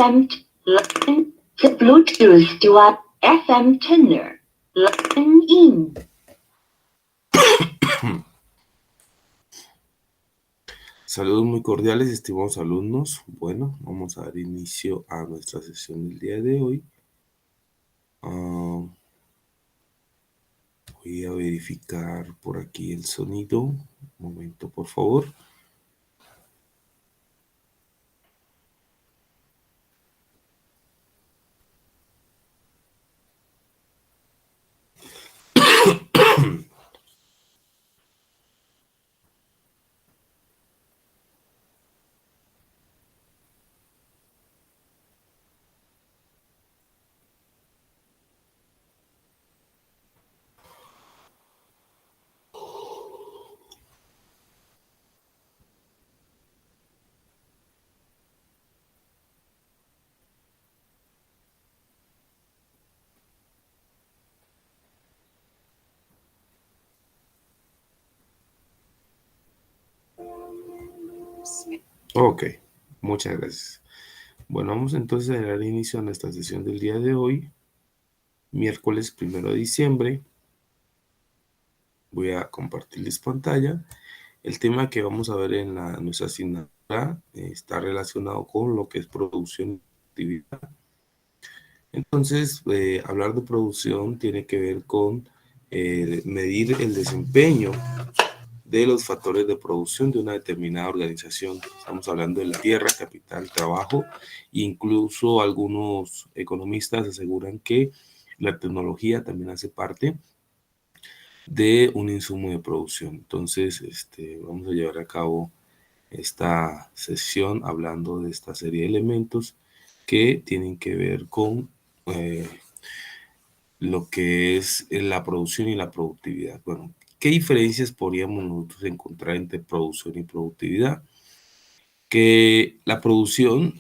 FM line Bluetooth to FM tuner line in. Saludos muy cordiales, estimados alumnos. Bueno, vamos a dar inicio a nuestra sesión del día de hoy. Voy a verificar por aquí el sonido. Un momento, por favor. Ok, muchas gracias. Bueno, vamos entonces a dar inicio a nuestra sesión del día de hoy, miércoles 1 de diciembre. Voy a compartirles pantalla. El tema que vamos a ver en nuestra asignatura está relacionado con lo que es producción y actividad. Entonces, hablar de producción tiene que ver con medir el desempeño de los factores de producción de una determinada organización. Estamos hablando de la tierra, capital, trabajo, e incluso algunos economistas aseguran que la tecnología también hace parte de un insumo de producción. Entonces, vamos a llevar a cabo esta sesión hablando de esta serie de elementos que tienen que ver con lo que es la producción y la productividad. Bueno, ¿qué diferencias podríamos nosotros encontrar entre producción y productividad? Que la producción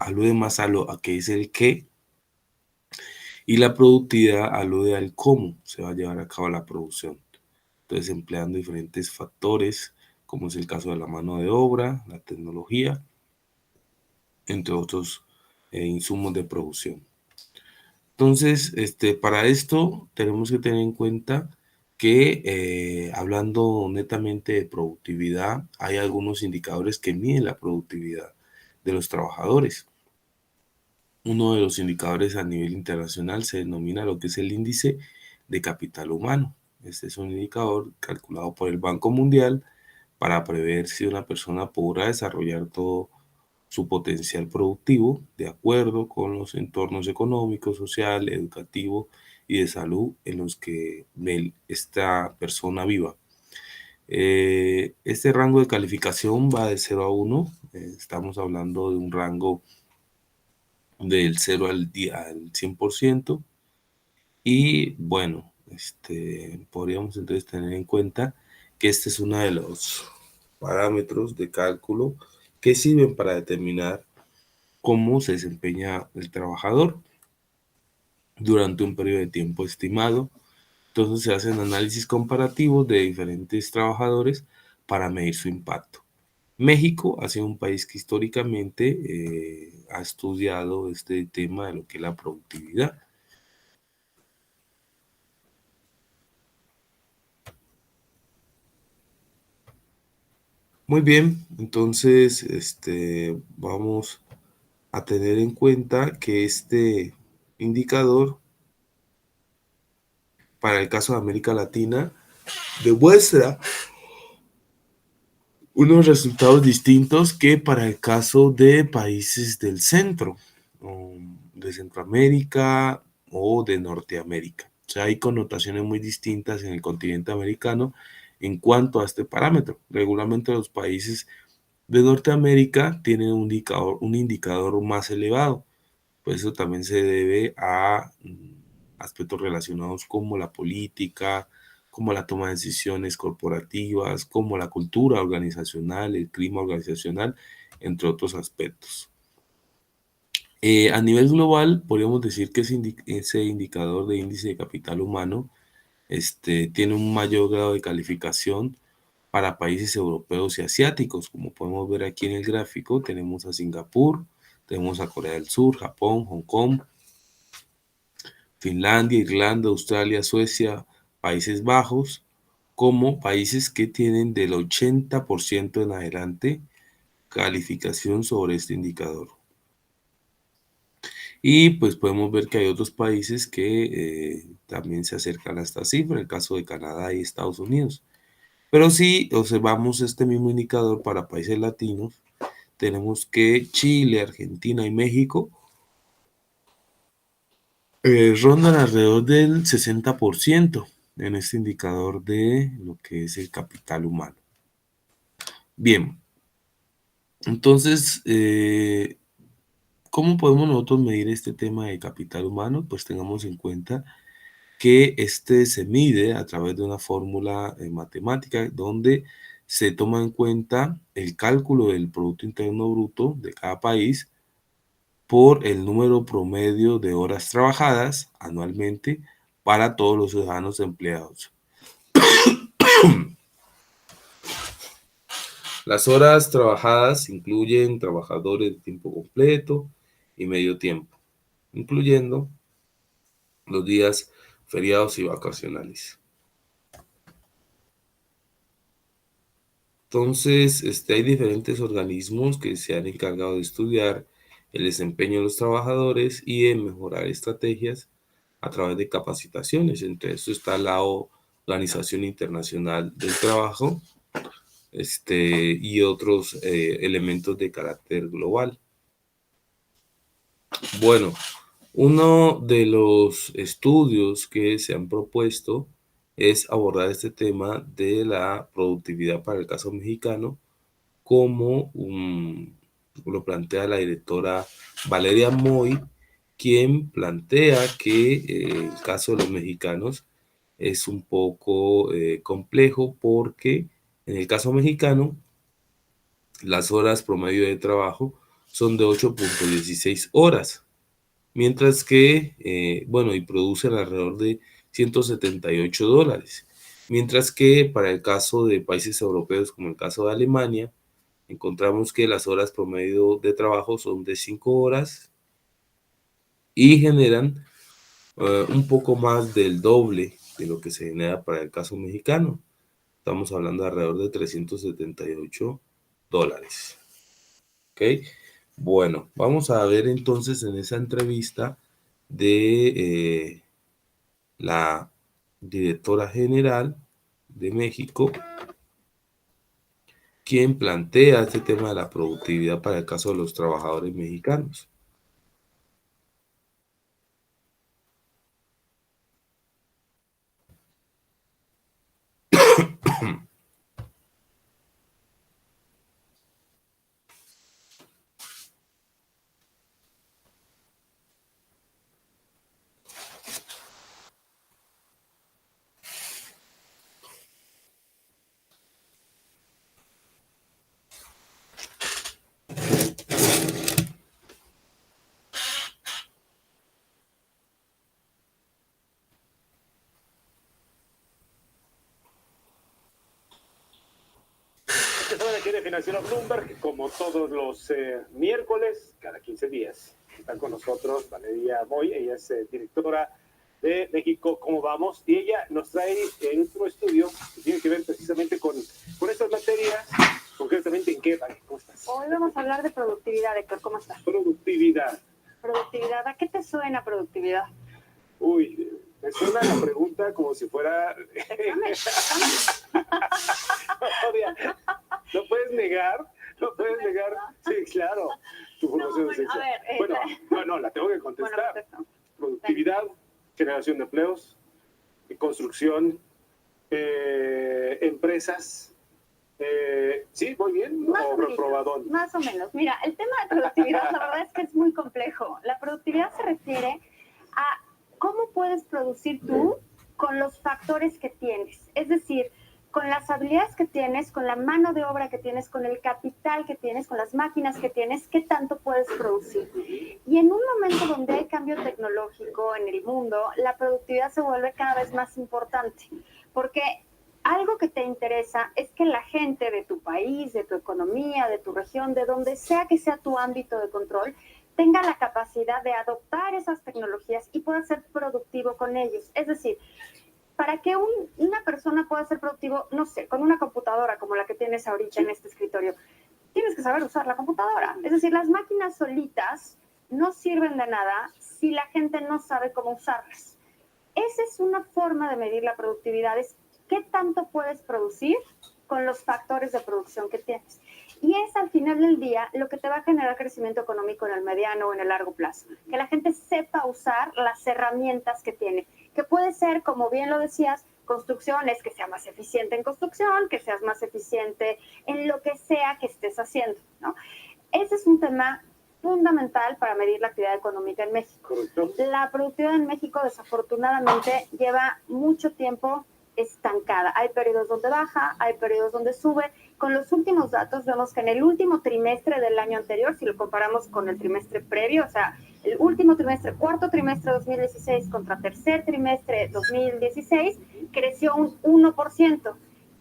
alude más a que es el qué, y la productividad alude al cómo se va a llevar a cabo la producción. Entonces, empleando diferentes factores, como es el caso de la mano de obra, la tecnología, entre otros insumos de producción. Entonces, para esto tenemos que tener en cuenta que hablando netamente de productividad, hay algunos indicadores que miden la productividad de los trabajadores. Uno de los indicadores a nivel internacional se denomina lo que es el índice de capital humano. Este es un indicador calculado por el Banco Mundial para prever si una persona podrá desarrollar todo su potencial productivo de acuerdo con los entornos económico, social, educativo y de salud en los que esta persona viva. Este rango de calificación va de 0 a 1. Estamos hablando de un rango del 0 al 100%. Y bueno, podríamos entonces tener en cuenta que este es uno de los parámetros de cálculo que sirven para determinar cómo se desempeña el trabajador durante un periodo de tiempo estimado. Entonces se hacen análisis comparativos de diferentes trabajadores para medir su impacto. México ha sido un país que históricamente ha estudiado este tema de lo que es la productividad. Muy bien, entonces vamos a tener en cuenta que este indicador para el caso de América Latina demuestra unos resultados distintos que para el caso de países del centro, de Centroamérica o de Norteamérica. O sea, hay connotaciones muy distintas en el continente americano en cuanto a este parámetro. Regularmente los países de Norteamérica tienen un indicador más elevado. Pues eso también se debe a aspectos relacionados como la política, como la toma de decisiones corporativas, como la cultura organizacional, el clima organizacional, entre otros aspectos. A nivel global, podríamos decir que ese indicador de índice de capital humano tiene un mayor grado de calificación para países europeos y asiáticos. Como podemos ver aquí en el gráfico, tenemos a Singapur, tenemos a Corea del Sur, Japón, Hong Kong, Finlandia, Irlanda, Australia, Suecia, Países Bajos, como países que tienen del 80% en adelante calificación sobre este indicador. Y pues podemos ver que hay otros países que también se acercan a esta cifra, el caso de Canadá y Estados Unidos. Pero si observamos este mismo indicador para países latinos, tenemos que Chile, Argentina y México rondan alrededor del 60% en este indicador de lo que es el capital humano. Bien, entonces, ¿cómo podemos nosotros medir este tema de capital humano? Pues tengamos en cuenta que este se mide a través de una fórmula matemática donde se toma en cuenta el cálculo del Producto Interno Bruto de cada país por el número promedio de horas trabajadas anualmente para todos los ciudadanos empleados. Las horas trabajadas incluyen trabajadores de tiempo completo y medio tiempo, incluyendo los días feriados y vacacionales. Entonces, hay diferentes organismos que se han encargado de estudiar el desempeño de los trabajadores y de mejorar estrategias a través de capacitaciones. Entre eso está la Organización Internacional del Trabajo, y otros elementos de carácter global. Bueno, uno de los estudios que se han propuesto es abordar este tema de la productividad para el caso mexicano, como lo plantea la directora Valeria Moy, quien plantea que el caso de los mexicanos es un poco complejo porque en el caso mexicano las horas promedio de trabajo son de 8.16 horas, mientras que, y producen alrededor de $178, mientras que para el caso de países europeos como el caso de Alemania, encontramos que las horas promedio de trabajo son de 5 horas y generan un poco más del doble de lo que se genera para el caso mexicano. Estamos hablando de alrededor de $378. ¿Ok? Bueno, vamos a ver entonces en esa entrevista de la directora general de México, quien plantea este tema de la productividad para el caso de los trabajadores mexicanos. Esta semana aquí de Financiero Bloomberg, como todos los miércoles, cada 15 días. Está con nosotros Valeria Moy, ella es directora de México, ¿cómo vamos? Y ella nos trae el último estudio que tiene que ver precisamente con estas materias, concretamente en qué, Vale, ¿cómo estás? Hoy vamos a hablar de productividad, Héctor, ¿cómo estás? Productividad. Productividad, ¿a qué te suena productividad? Uy, me suena la pregunta como si fuera... ¿No puedes negar? ¿No puedes negar? Sí, claro. Tu formación No, es bueno, esa. a ver, Bueno, la tengo que contestar. Bueno, Productividad, generación de empleos, construcción, empresas. ¿Sí? ¿Muy bien? ¿O reprobadón? Más o menos. Mira, el tema de productividad, la verdad es que es muy complejo. La productividad se refiere a cómo puedes producir tú con los factores que tienes. Es decir, con las habilidades que tienes, con la mano de obra que tienes, con el capital que tienes, con las máquinas que tienes, ¿qué tanto puedes producir? Y en un momento donde hay cambio tecnológico en el mundo, la productividad se vuelve cada vez más importante, porque algo que te interesa es que la gente de tu país, de tu economía, de tu región, de donde sea que sea tu ámbito de control, tenga la capacidad de adoptar esas tecnologías y pueda ser productivo con ellos. Es decir, para que una persona pueda ser productivo, no sé, con una computadora como la que tienes ahorita en este escritorio, tienes que saber usar la computadora. Es decir, las máquinas solitas no sirven de nada si la gente no sabe cómo usarlas. Esa es una forma de medir la productividad, es qué tanto puedes producir con los factores de producción que tienes. Y es al final del día lo que te va a generar crecimiento económico en el mediano o en el largo plazo. Que la gente sepa usar las herramientas que tiene. Que puede ser, como bien lo decías, construcciones, que sea más eficiente en construcción, que seas más eficiente en lo que sea que estés haciendo, ¿no? Ese es un tema fundamental para medir la actividad económica en México. Correcto. La productividad en México, desafortunadamente, lleva mucho tiempo estancada. Hay periodos donde baja, hay periodos donde sube. Con los últimos datos vemos que en el último trimestre del año anterior, si lo comparamos con el trimestre previo, o sea, el último trimestre, cuarto trimestre 2016 contra tercer trimestre 2016, creció un 1%,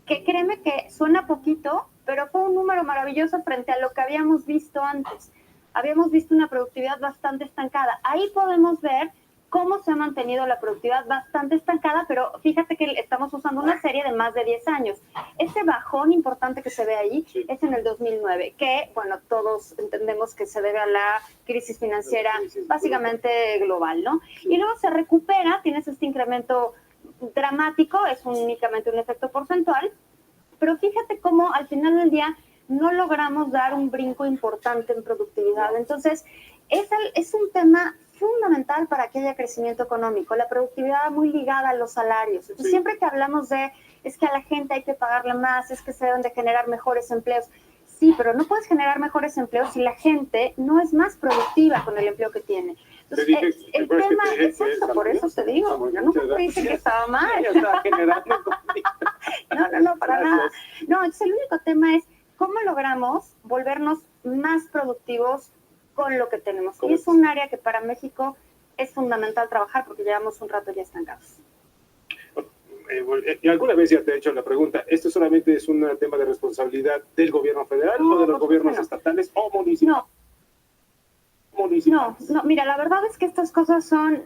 que créeme que suena poquito, pero fue un número maravilloso frente a lo que habíamos visto antes. Habíamos visto una productividad bastante estancada. Ahí podemos ver cómo se ha mantenido la productividad bastante estancada, pero fíjate que estamos usando una serie de más de 10 años. Ese bajón importante que se ve ahí es en el 2009, que, bueno, todos entendemos que se debe a la crisis financiera básicamente global, ¿no? Y luego se recupera, tienes este incremento dramático, es únicamente un efecto porcentual, pero fíjate cómo al final del día no logramos dar un brinco importante en productividad. Entonces, es un tema fundamental para que haya crecimiento económico, la productividad muy ligada a los salarios. Entonces, siempre que hablamos de, es que a la gente hay que pagarle más, es que se deben de generar mejores empleos. Sí, pero no puedes generar mejores empleos si la gente no es más productiva con el empleo que tiene. Entonces, el tema, exacto, por eso te digo, yo nunca te dije que estaba mal. No, para nada. No, entonces el único tema es cómo logramos volvernos más productivos con lo que tenemos. Y es un área que para México es fundamental trabajar porque llevamos un rato ya estancados. Y alguna vez ya te he hecho la pregunta, ¿esto solamente es un tema de responsabilidad del gobierno federal o de los gobiernos estatales o municipales? No, mira, la verdad es que estas cosas son,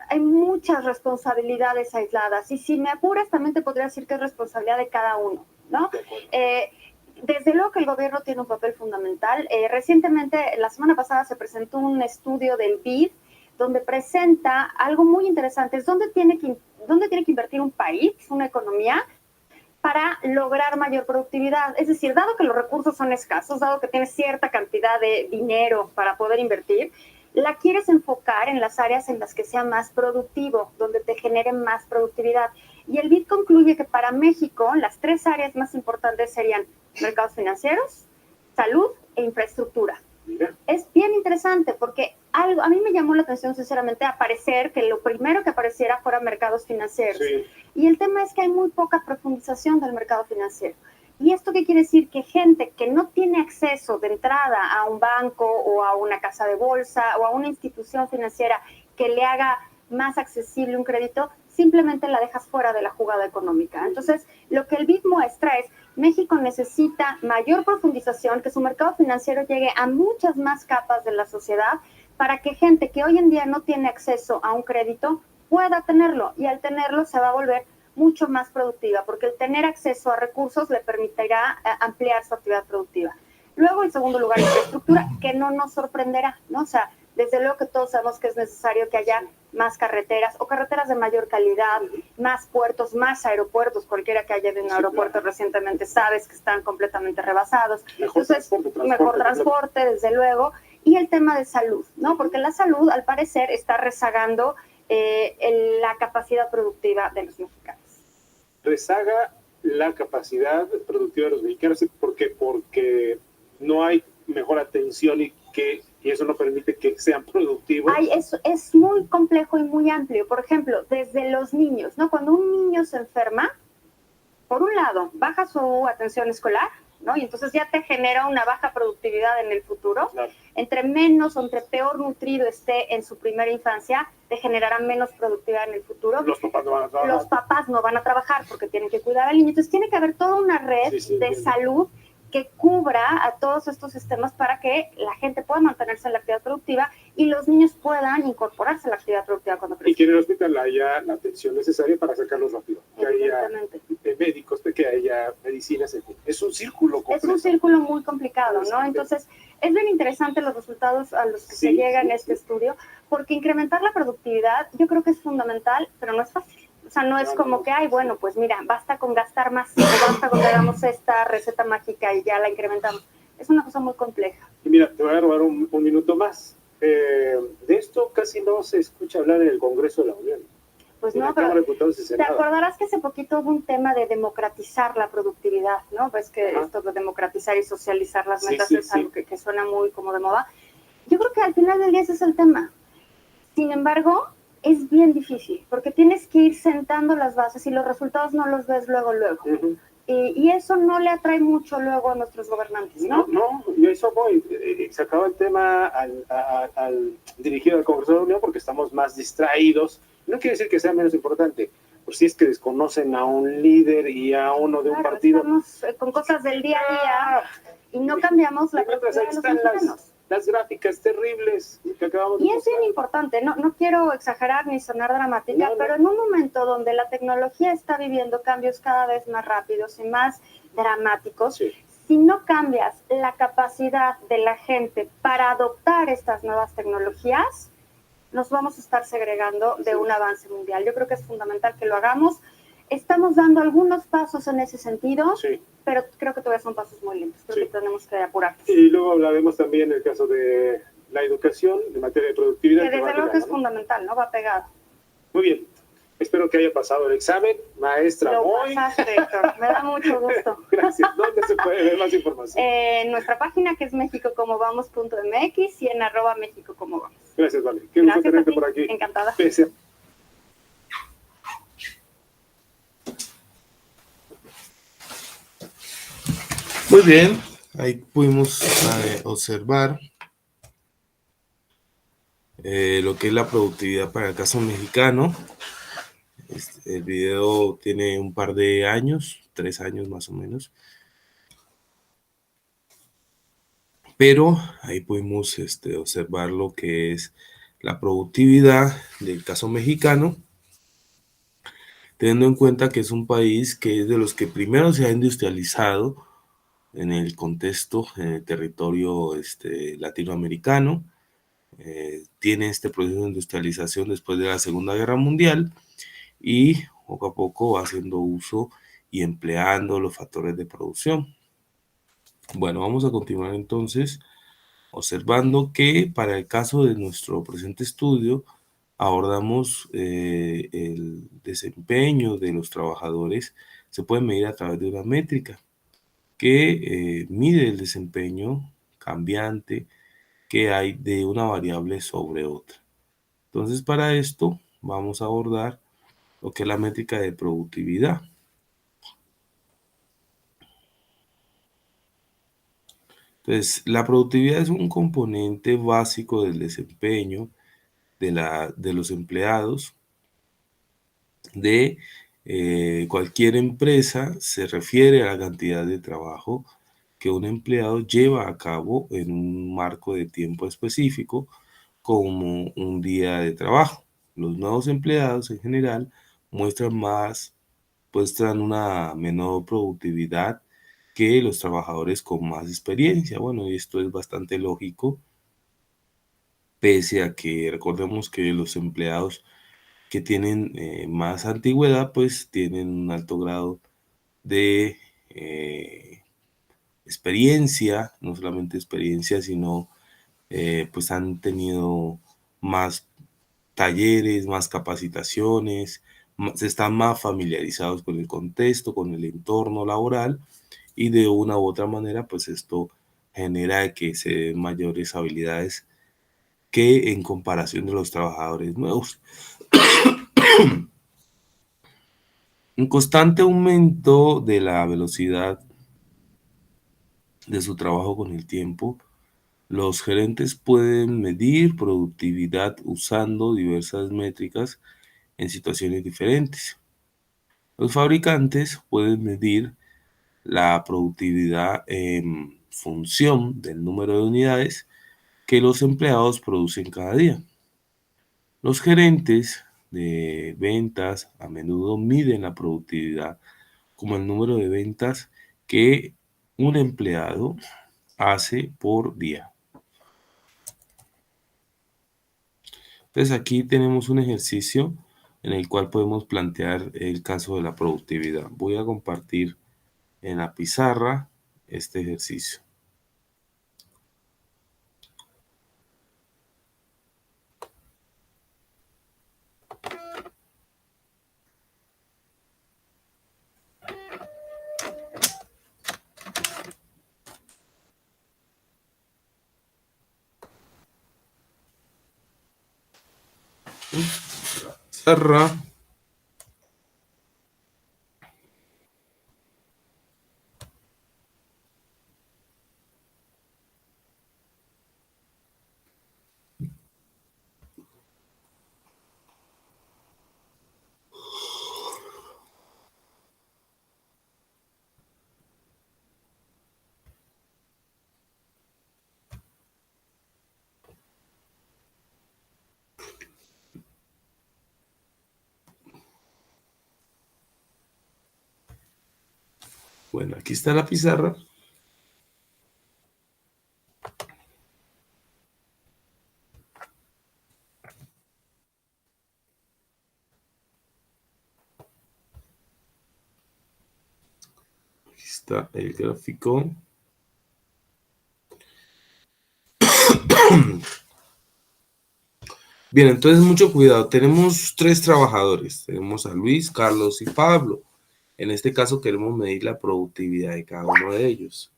hay muchas responsabilidades aisladas y si me apuras también te podría decir que es responsabilidad de cada uno, ¿no? Desde luego que el gobierno tiene un papel fundamental. Recientemente, la semana pasada, se presentó un estudio del BID donde presenta algo muy interesante, es dónde tiene que invertir un país, una economía, para lograr mayor productividad. Es decir, dado que los recursos son escasos, dado que tienes cierta cantidad de dinero para poder invertir, la quieres enfocar en las áreas en las que sea más productivo, donde te genere más productividad. Y el BID concluye que para México las 3 áreas más importantes serían mercados financieros, salud e infraestructura. Mira. Es bien interesante porque a mí me llamó la atención sinceramente aparecer que lo primero que apareciera fueran mercados financieros. Sí. Y el tema es que hay muy poca profundización del mercado financiero. ¿Y esto qué quiere decir? Que gente que no tiene acceso de entrada a un banco o a una casa de bolsa o a una institución financiera que le haga más accesible un crédito, simplemente la dejas fuera de la jugada económica. Entonces, lo que el BID muestra es México necesita mayor profundización, que su mercado financiero llegue a muchas más capas de la sociedad para que gente que hoy en día no tiene acceso a un crédito pueda tenerlo y al tenerlo se va a volver mucho más productiva porque el tener acceso a recursos le permitirá ampliar su actividad productiva. Luego, en segundo lugar, infraestructura, que no nos sorprenderá, ¿no? O sea, desde luego que todos sabemos que es necesario que haya más carreteras o carreteras de mayor calidad, más puertos, más aeropuertos, cualquiera que haya de un aeropuerto recientemente sabes que están completamente rebasados. Entonces, mejor transporte, desde luego, y el tema de salud, ¿no? Porque la salud, al parecer, está rezagando la capacidad productiva de los mexicanos. Rezaga la capacidad productiva de los mexicanos porque no hay mejor atención y eso no permite que sean productivos. Es muy complejo y muy amplio. Por ejemplo, desde los niños, ¿no? Cuando un niño se enferma, por un lado, baja su atención escolar, ¿no? Y entonces ya te genera una baja productividad en el futuro. Claro. Entre peor nutrido esté en su primera infancia, te generará menos productividad en el futuro. Los papás no van a trabajar. Los papás no van a trabajar porque tienen que cuidar al niño. Entonces tiene que haber toda una red de salud que cubra a todos estos sistemas para que la gente pueda mantenerse en la actividad productiva y los niños puedan incorporarse a la actividad productiva cuando Y crezcan. que en el hospital haya la atención necesaria para sacarlos rápido. Que haya Evidentemente. médicos, que haya medicinas, en fin. Es un círculo Es completo. un círculo muy complicado, ¿no? Bastante. Entonces, es bien interesante los resultados a los que Sí, se llega en sí, este sí. estudio, porque incrementar la productividad yo creo que es fundamental, pero no es fácil. O sea, no es como que, ay, bueno, pues mira, basta con gastar más, o basta con que hagamos esta receta mágica y ya la incrementamos. Es una cosa muy compleja. Y mira, te voy a robar un minuto más. De esto casi no se escucha hablar en el Congreso de la Unión. Pues En no, la Cámara pero de Diputados y te Senado. acordarás que hace poquito hubo un tema de democratizar la productividad, ¿no? Ves que Ajá. esto de democratizar y socializar las Sí, metas sí, es sí. algo que suena muy como de moda. Yo creo que al final del día ese es el tema. Sin embargo, es bien difícil, porque tienes que ir sentando las bases y los resultados no los ves luego. Ujú. Y eso no le atrae mucho luego a nuestros gobernantes, ¿no? No, y a eso voy. Se acaba el tema dirigido al Congreso de la Unión porque estamos más distraídos. No quiere decir que sea menos importante, por si es que desconocen a un líder y a uno de un Claro, partido. estamos con cosas del día a día y no cambiamos la Mientras productividad ahí de los están mexicanos. las gráficas terribles que acabamos de Y es bien mostrar. importante, no quiero exagerar ni sonar dramática, No. pero en un momento donde la tecnología está viviendo cambios cada vez más rápidos y más dramáticos, Sí. si no cambias la capacidad de la gente para adoptar estas nuevas tecnologías, nos vamos a estar segregando de un avance mundial. Yo creo que es fundamental que lo hagamos. Estamos dando algunos pasos en ese sentido, Sí. pero creo que todavía son pasos muy lentos. Creo Sí. que tenemos que apurarnos. Y luego hablaremos también el caso de la educación en materia de productividad. Que desde va luego que es pegado, ¿no? fundamental, ¿no? Va pegado. Muy bien. Espero que haya pasado el examen, maestra Lo Moy. pasaste, Héctor. Me da mucho gusto. Gracias. ¿Dónde se puede ver más información? En nuestra página que es mexicocomovamos.mx y en @mexicocomovamos. Gracias, Vale. Qué gusto Gracias a tenerte ti. por aquí. Encantada. Pese a- Muy bien, ahí pudimos observar lo que es la productividad para el caso mexicano. El video tiene un par de años, 3 años más o menos. Pero ahí pudimos observar lo que es la productividad del caso mexicano, teniendo en cuenta que es un país que es de los que primero se ha industrializado en el contexto, en el territorio latinoamericano. Tiene este proceso de industrialización después de la Segunda Guerra Mundial y poco a poco va haciendo uso y empleando los factores de producción. Bueno, vamos a continuar entonces observando que para el caso de nuestro presente estudio abordamos el desempeño de los trabajadores. Se puede medir a través de una métrica que mide el desempeño cambiante que hay de una variable sobre otra. Entonces, para esto vamos a abordar lo que es la métrica de productividad. Entonces, la productividad es un componente básico del desempeño de los empleados de cualquier empresa. Se refiere a la cantidad de trabajo que un empleado lleva a cabo en un marco de tiempo específico, como un día de trabajo. Los nuevos empleados en general muestran una menor productividad que los trabajadores con más experiencia. Bueno, y esto es bastante lógico, pese a que recordemos que los empleados que tienen más antigüedad, pues tienen un alto grado de experiencia, no solamente experiencia, sino pues han tenido más talleres, más capacitaciones, están más familiarizados con el contexto, con el entorno laboral, y de una u otra manera, pues esto genera que se den mayores habilidades que en comparación de los trabajadores nuevos. Un constante aumento de la velocidad de su trabajo con el tiempo. Los gerentes pueden medir productividad usando diversas métricas en situaciones diferentes. Los fabricantes pueden medir la productividad en función del número de unidades que los empleados producen cada día. Los gerentes de ventas a menudo miden la productividad como el número de ventas que un empleado hace por día. Entonces aquí tenemos un ejercicio en el cual podemos plantear el caso de la productividad. Voy a compartir en la pizarra este ejercicio. Pizarra. Bueno, aquí está la pizarra. Aquí está el gráfico. Bien, entonces mucho cuidado. Tenemos 3 trabajadores. Tenemos a Luis, Carlos y Pablo. En este caso queremos medir la productividad de cada uno de ellos.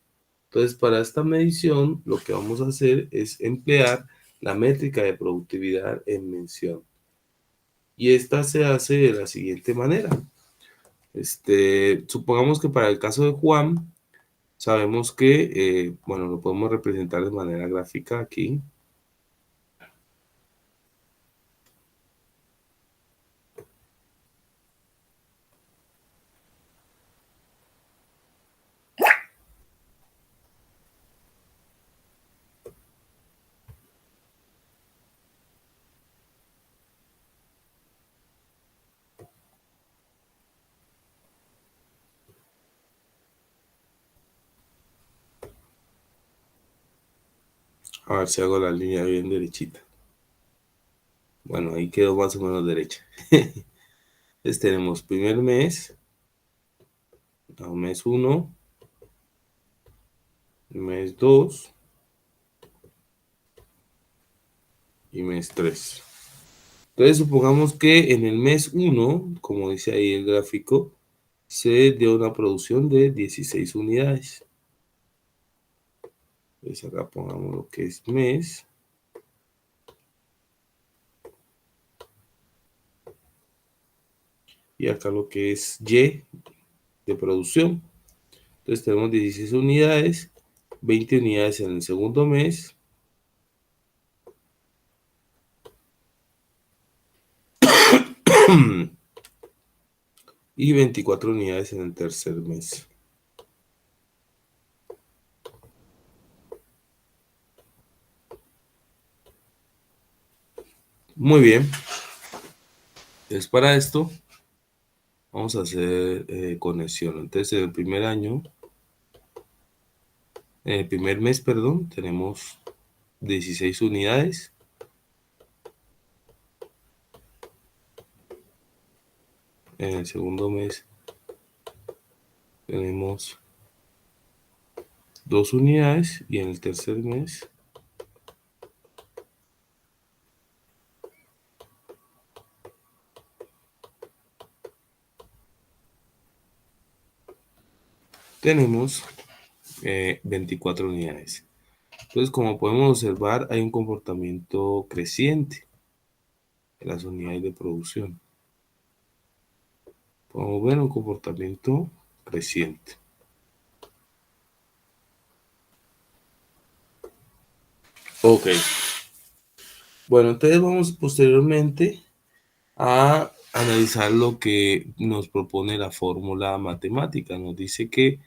Entonces, para esta medición, lo que vamos a hacer es emplear la métrica de productividad en mención. Y esta se hace de la siguiente manera. Supongamos que para el caso de Juan, sabemos que, bueno, lo podemos representar de manera gráfica aquí. A ver si hago la línea bien derechita. Bueno, ahí quedó más o menos derecha. Entonces tenemos primer mes, mes 1, mes 2 y mes 3. Entonces supongamos que en el mes 1, como dice ahí el gráfico, se dio una producción de 16 unidades. Entonces acá pongamos lo que es mes. Y acá lo que es Y de producción. Entonces tenemos 16 unidades, 20 unidades en el segundo mes. Y 24 unidades en el tercer mes. Muy bien. Entonces para esto vamos a hacer conexión. Entonces en el primer año, en el primer mes, perdón, tenemos 16 unidades. En el segundo mes tenemos 2 unidades y en el tercer mes tenemos 24 unidades. Entonces, como podemos observar, hay un comportamiento creciente en las unidades de producción. Podemos ver un comportamiento creciente. Ok. Bueno, entonces vamos posteriormente a analizar lo que nos propone la fórmula matemática. Nos dice que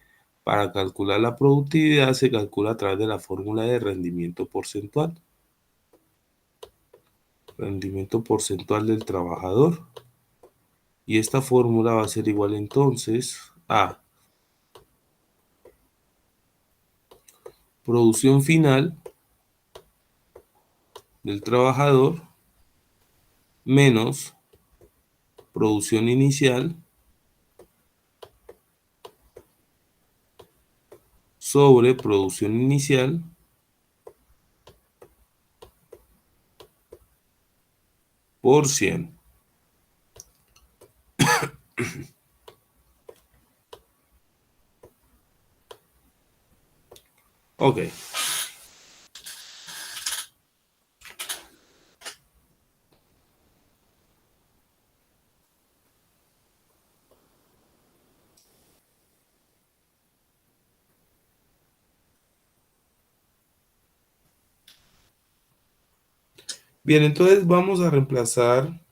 Para calcular la productividad se calcula a través de la fórmula de rendimiento porcentual. Rendimiento porcentual del trabajador. Y esta fórmula va a ser igual entonces a producción final del trabajador menos producción inicial sobre producción inicial por 100. Ok. Bien, entonces vamos a reemplazar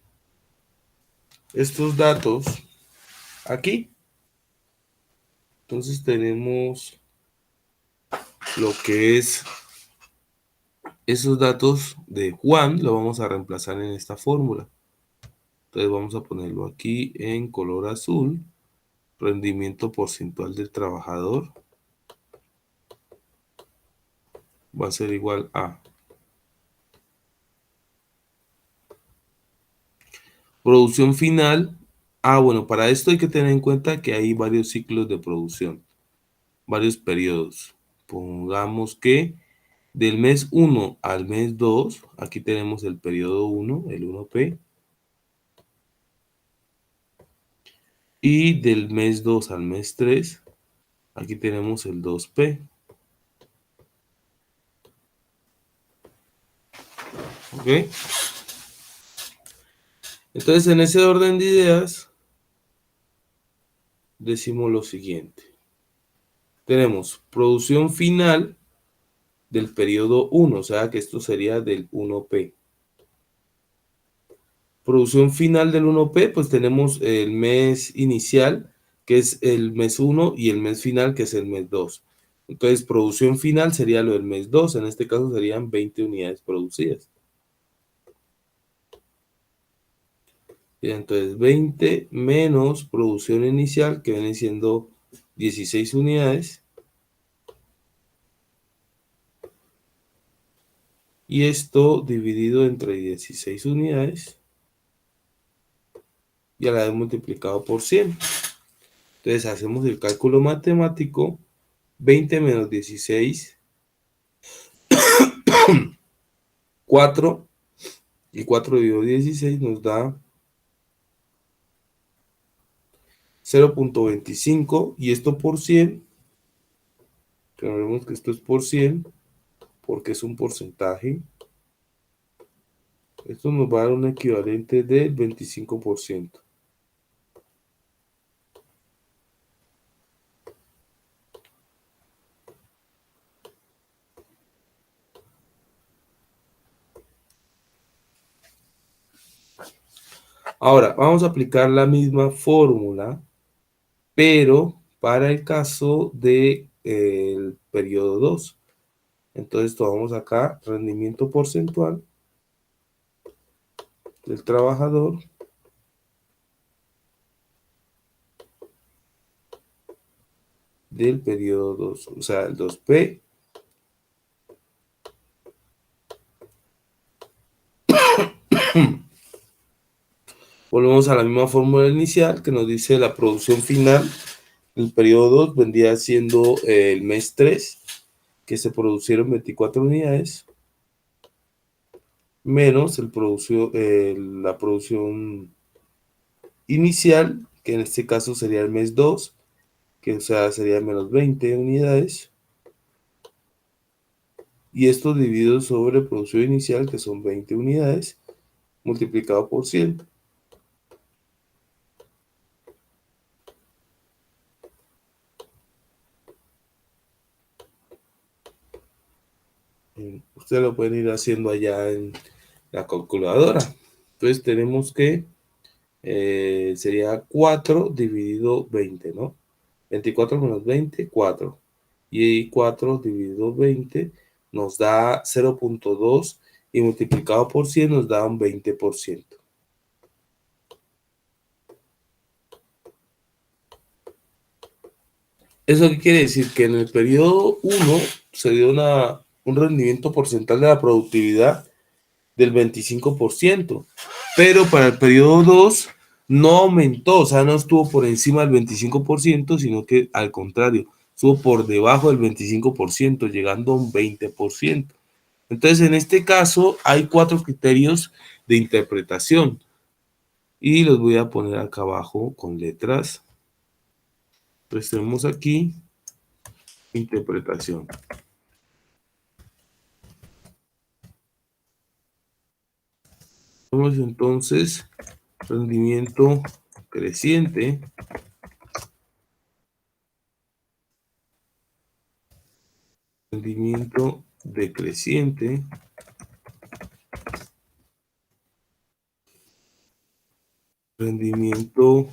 estos datos aquí. Entonces tenemos lo que es esos datos de Juan, lo vamos a reemplazar en esta fórmula. Entonces vamos a ponerlo aquí en color azul. Rendimiento porcentual del trabajador va a ser igual a producción final. Bueno, para esto hay que tener en cuenta que hay varios ciclos de producción, varios periodos. Pongamos que del mes 1 al mes 2, aquí tenemos el periodo 1, el 1P. Y del mes 2 al mes 3, aquí tenemos el 2P. ¿Ok? Entonces, en ese orden de ideas, decimos lo siguiente. Tenemos producción final del periodo 1, o sea que esto sería del 1P. Producción final del 1P, pues tenemos el mes inicial, que es el mes 1, y el mes final, que es el mes 2. Entonces, producción final sería lo del mes 2, en este caso serían 20 unidades producidas. Y entonces 20 menos producción inicial, que viene siendo 16 unidades. Y esto dividido entre 16 unidades. Y a la vez multiplicado por 100. Entonces hacemos el cálculo matemático. 20 menos 16. 4. Y 4 dividido 16 nos da 0.25. Y esto por 100. Recordemos que esto es por 100. Porque es un porcentaje. Esto nos va a dar un equivalente del 25%. Ahora, vamos a aplicar la misma fórmula, pero para el caso del periodo 2. Entonces, tomamos acá rendimiento porcentual del trabajador del periodo 2, o sea, el 2P volvemos a la misma fórmula inicial que nos dice la producción final del periodo 2 vendría siendo el mes 3, que se producieron 24 unidades, menos la producción inicial, que en este caso sería el mes 2, que o sea, sería menos 20 unidades. Y esto dividido sobre producción inicial, que son 20 unidades, multiplicado por 100. Ustedes lo pueden ir haciendo allá en la calculadora. Entonces tenemos que sería 4 dividido 20, ¿no? 24 menos 20, 4. Y 4 dividido 20 nos da 0.2 y multiplicado por 100 nos da un 20%. ¿Eso qué quiere decir? Que en el periodo 1 se dio un rendimiento porcentual de la productividad del 25%, pero para el periodo 2 no aumentó, o sea, no estuvo por encima del 25%, sino que al contrario, estuvo por debajo del 25%, llegando a un 20%. Entonces, en este caso, hay 4 criterios de interpretación y los voy a poner acá abajo con letras. Entonces, tenemos aquí interpretación. Tenemos entonces rendimiento creciente, rendimiento decreciente, rendimiento,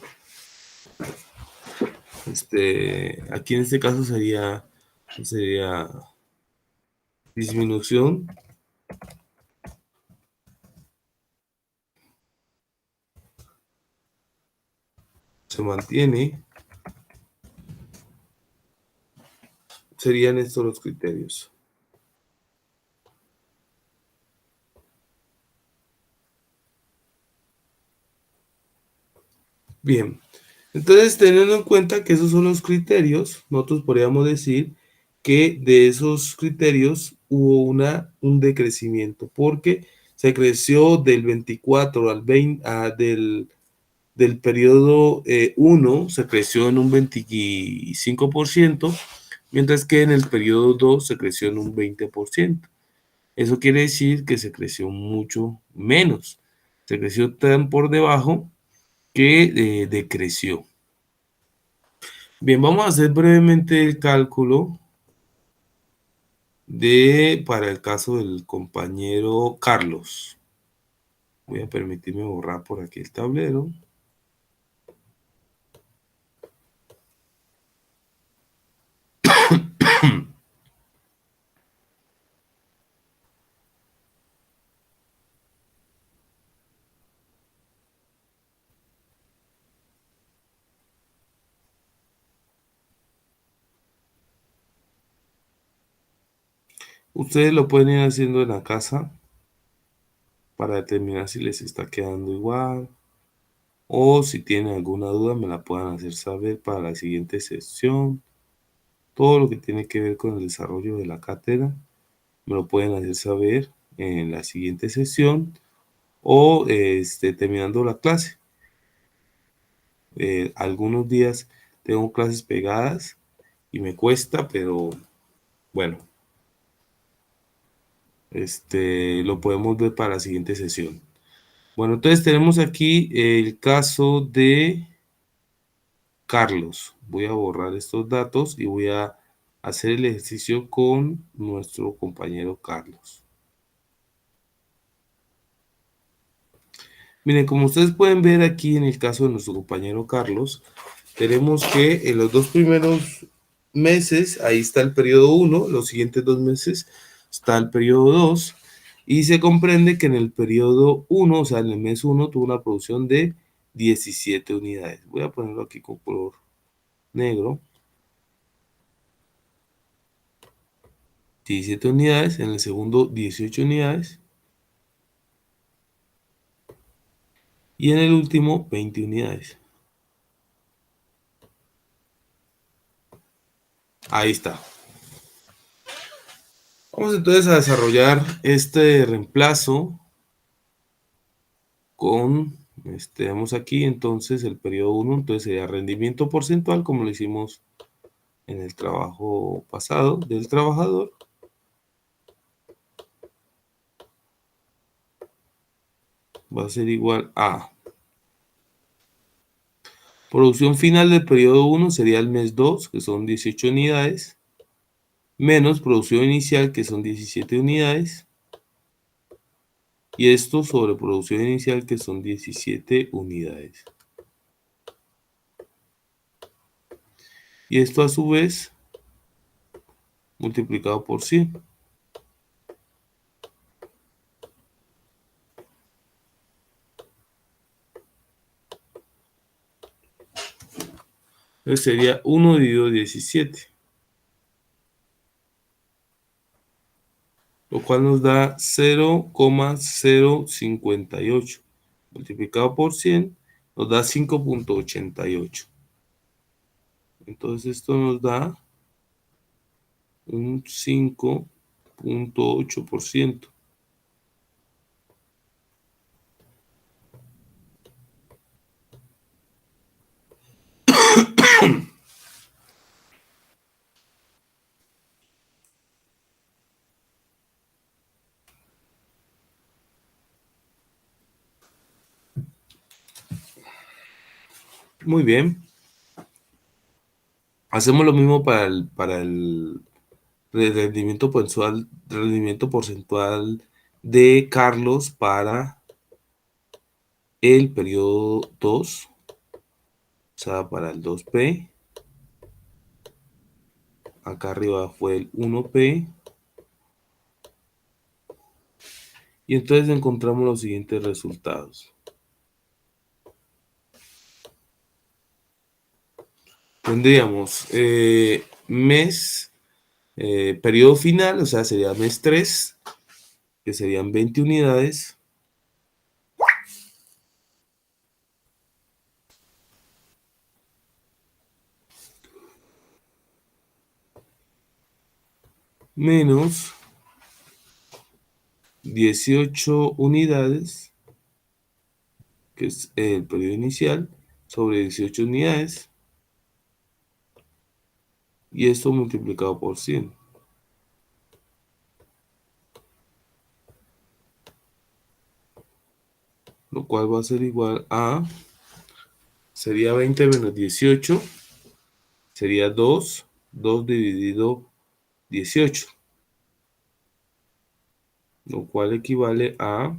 aquí en este caso sería disminución, se mantiene, serían estos los criterios. Bien, entonces teniendo en cuenta que esos son los criterios, nosotros podríamos decir que de esos criterios hubo un decrecimiento, porque se creció del 24 al 20, del periodo 1 se creció en un 25%, mientras que en el periodo 2 se creció en un 20%. Eso quiere decir que se creció mucho menos. Se creció tan por debajo que decreció. Bien, vamos a hacer brevemente el cálculo para el caso del compañero Carlos. Voy a permitirme borrar por aquí el tablero. Ustedes lo pueden ir haciendo en la casa para determinar si les está quedando igual o si tienen alguna duda me la puedan hacer saber para la siguiente sesión. Todo lo que tiene que ver con el desarrollo de la cátedra me lo pueden hacer saber en la siguiente sesión o terminando la clase. Algunos días tengo clases pegadas y me cuesta, pero bueno, lo podemos ver para la siguiente sesión. Bueno, entonces tenemos aquí el caso de Carlos. Voy a borrar estos datos y voy a hacer el ejercicio con nuestro compañero Carlos. Miren, como ustedes pueden ver aquí en el caso de nuestro compañero Carlos, tenemos que en los 2 primeros meses, ahí está el periodo 1, los siguientes 2 meses está el periodo 2, y se comprende que en el periodo 1, o sea, en el mes 1, tuvo una producción de 17 unidades. Voy a ponerlo aquí con color negro. 17 unidades, en el segundo 18 unidades, y en el último 20 unidades. Ahí está. Vamos entonces a desarrollar este reemplazo con, vemos aquí entonces el periodo 1, entonces sería rendimiento porcentual como lo hicimos en el trabajo pasado del trabajador. Va a ser igual a producción final del periodo 1 sería el mes 2, que son 18 unidades, menos producción inicial, que son 17 unidades, y esto sobre producción inicial, que son 17 unidades. Y esto a su vez multiplicado por 100. Entonces sería 1 dividido 17. Lo cual nos da 0,058. Multiplicado por 100 nos da 5,88. Entonces esto nos da un 5,8%. Muy bien. Hacemos lo mismo para el rendimiento porcentual de Carlos para el periodo 2, o sea, para el 2P. Acá arriba fue el 1P. Y entonces encontramos los siguientes resultados. Tendríamos periodo final, o sea, sería mes 3, que serían 20 unidades. Menos 18 unidades, que es el periodo inicial, sobre 18 unidades. Y esto multiplicado por 100. Lo cual va a ser igual a, sería 20 menos 18, sería 2 dividido 18. Lo cual equivale a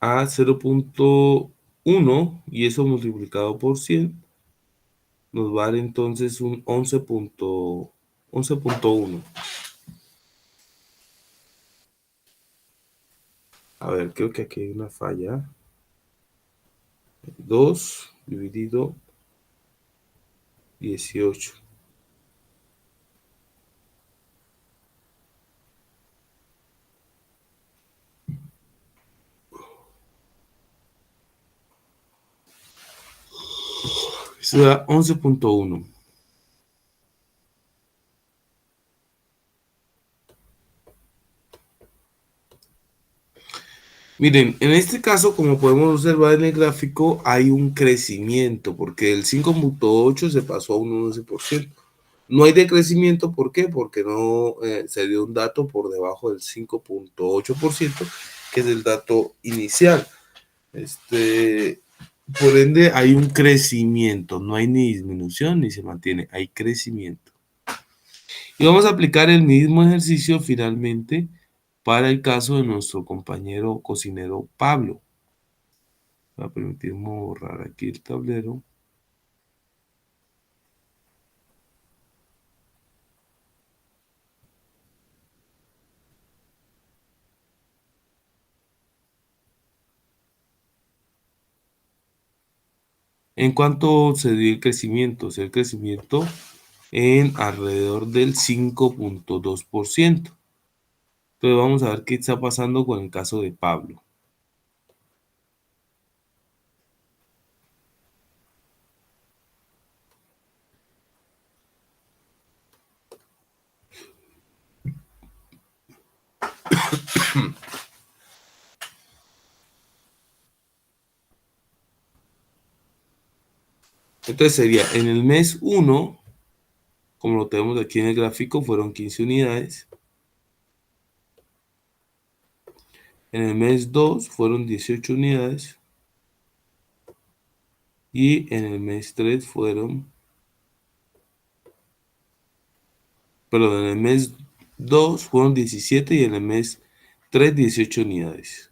0,1, y eso multiplicado por 100 nos va a dar entonces un 11,1. A ver, creo que aquí hay una falla. 2 dividido 18. Eso da 11,1. Miren, en este caso, como podemos observar en el gráfico, hay un crecimiento, porque el 5,8 se pasó a un 11%. No hay decrecimiento, ¿por qué? Porque no se dio un dato por debajo del 5,8%, que es el dato inicial. Por ende, hay un crecimiento, no hay ni disminución ni se mantiene, hay crecimiento. Y vamos a aplicar el mismo ejercicio finalmente para el caso de nuestro compañero cocinero Pablo. Voy a permitirme borrar aquí el tablero. ¿En cuánto se dio el crecimiento? Se dio el crecimiento en alrededor del 5,2%. Entonces vamos a ver qué está pasando con el caso de Pablo. Entonces sería en el mes 1, como lo tenemos aquí en el gráfico, fueron 15 unidades. En el mes 2 fueron 18 unidades. Y en el mes 3 fueron, perdón, en el mes 2 fueron 17 y en el mes 3 18 unidades.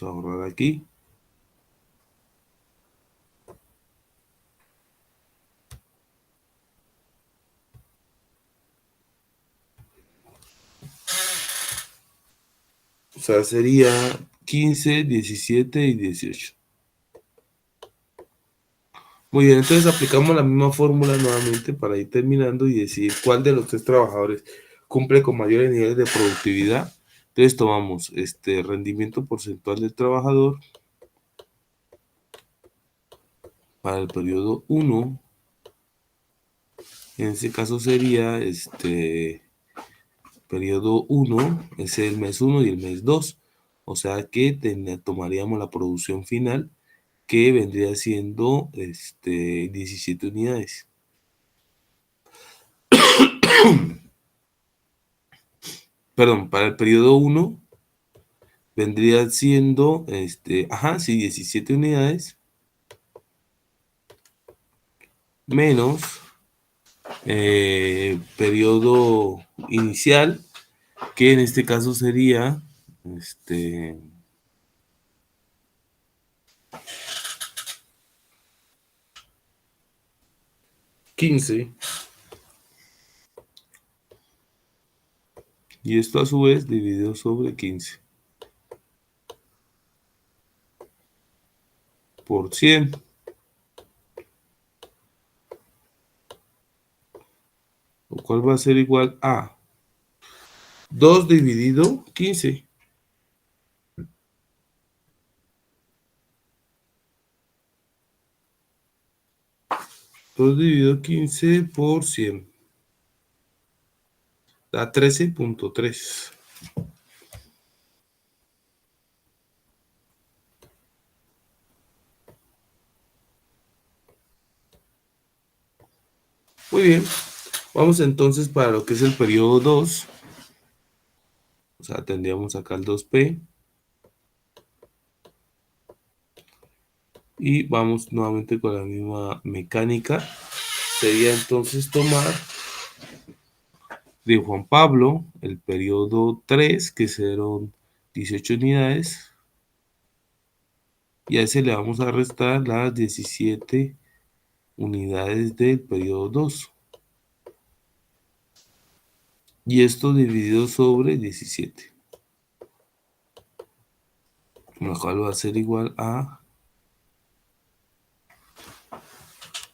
Vamos a borrar aquí. O sea, sería 15, 17 y 18. Muy bien, entonces aplicamos la misma fórmula nuevamente para ir terminando y decidir cuál de los 3 trabajadores cumple con mayores niveles de productividad. Entonces tomamos rendimiento porcentual del trabajador para el periodo 1. En este caso sería periodo 1, es el mes 1 y el mes 2. O sea que tomaríamos la producción final, que vendría siendo 17 unidades. Perdón, para el periodo 1 vendría siendo, 17 unidades menos periodo inicial, que en este caso sería 15. Y esto a su vez dividido sobre 15 por 100. Lo cual va a ser igual a 2 dividido 15. 2 dividido 15 por 100. Da 13.3. Muy bien. Vamos entonces para lo que es el periodo 2. O sea, tendríamos acá el 2P. Y vamos nuevamente con la misma mecánica. Sería entonces tomar de Juan Pablo el periodo 3, que serán 18 unidades. Y a ese le vamos a restar las 17 unidades del periodo 2. Y esto dividido sobre 17. Lo cual va a ser igual a...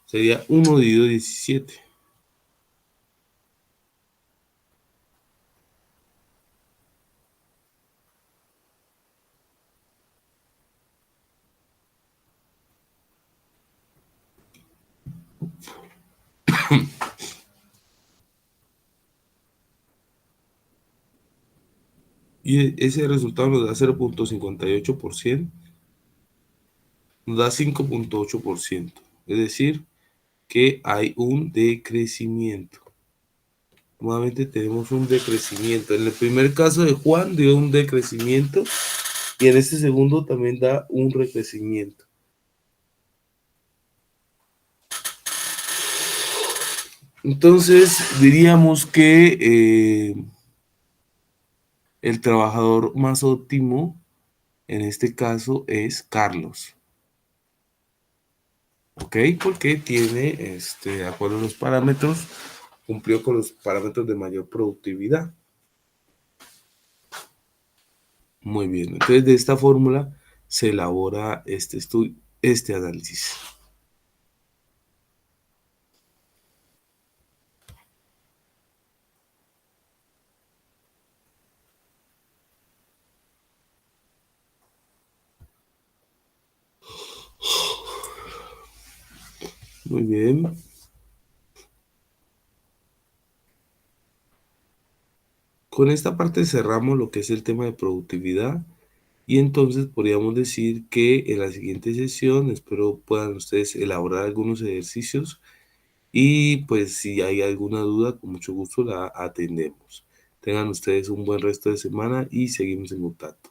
Sería 1 dividido 17. Y ese resultado nos da 0.58%. Nos da 5.8%. Es decir, que hay un decrecimiento. Nuevamente tenemos un decrecimiento. En el primer caso de Juan dio un decrecimiento y en este segundo también da un decrecimiento. Entonces diríamos que el trabajador más óptimo en este caso es Carlos. ¿Ok? Porque tiene, de acuerdo a los parámetros, cumplió con los parámetros de mayor productividad. Muy bien, entonces de esta fórmula se elabora este análisis. Muy bien. Con esta parte cerramos lo que es el tema de productividad y entonces podríamos decir que en la siguiente sesión espero puedan ustedes elaborar algunos ejercicios y pues si hay alguna duda con mucho gusto la atendemos. Tengan ustedes un buen resto de semana y seguimos en contacto.